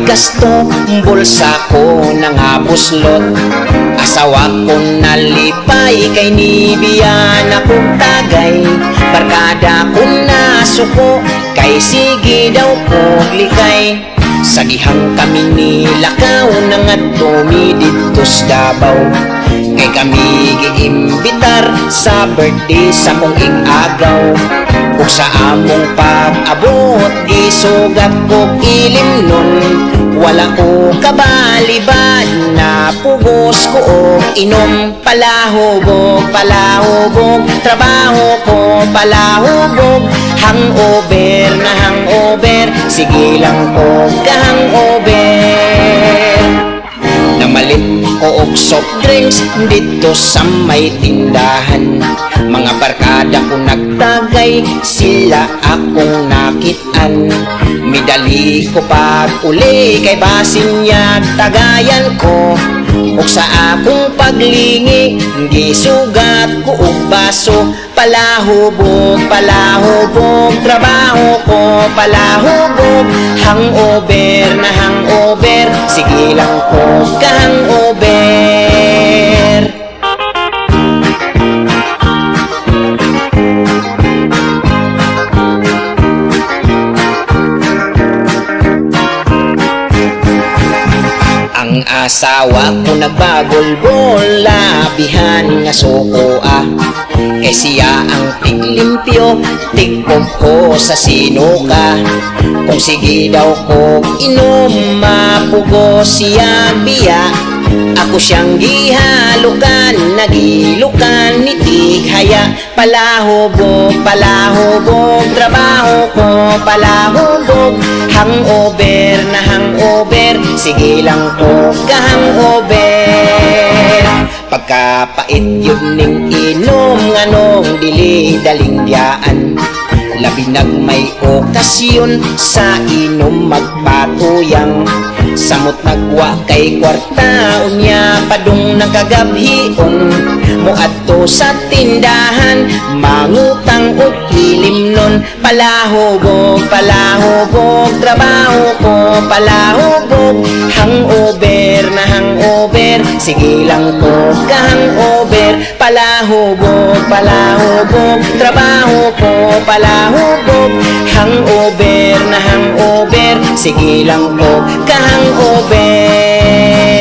gasto, bulsa ko nangabuslot. Asawa ko nalipay, kay nibiyan akong tagay. Barkada ko nasuko, kay sige daw ko likay. Sa dihang kami nilakaw, nangat tumiditos Davao. Kay kami giimbitar sa birthday sa kong igagaw. Ug sa among pag-abot, isugat ko ilim nun. Wala ko kabalibad, napugos ko og inom. Palahubog, palahubog, trabaho ko palahubog. Hangover na hangover, sige lang ko ka-hangover. Namalit ko og soft drinks dito sa may tindahan. Mga barkada ko nagtagay, sila akong nakitaan. Midali ko pag uli, kay basin niya tagayan ko. Ug sa akong paglingi, gisugat ko og baso. Palahubog, palahubog, trabaho ko palahubog. Hangover na hangover, sige lang ko ka-hangover. Ang asawa ko nagbagol-bol, labihan nga suko kay siya ang tiglimpyo, tigpog ko sa sinuka. Kung sige daw ko inom, mapugo siya biya. Ako siyang gihalukan, nagilukan ni tighaya. Palahubog, palahubog, trabaho ko palahubog. Hangover na hangover, sige lang ko ka-hangover. Pagkapait yun ning inom, nganong dili daling diyaan. Labi may okasyon sa inom magpatuyang. Samot nagwa kay kwarta, unya padung nakagabhion. Muadto sa tindahan, mangutang o ilim nun. Palahubog, palahubog, trabaho ko palahubog. Hangover na hangover, sige lang ko ka-hangover. Palahubog, palahubog, trabaho ko palahubog. Hangover na hangover, sige lang ko ka-hangover.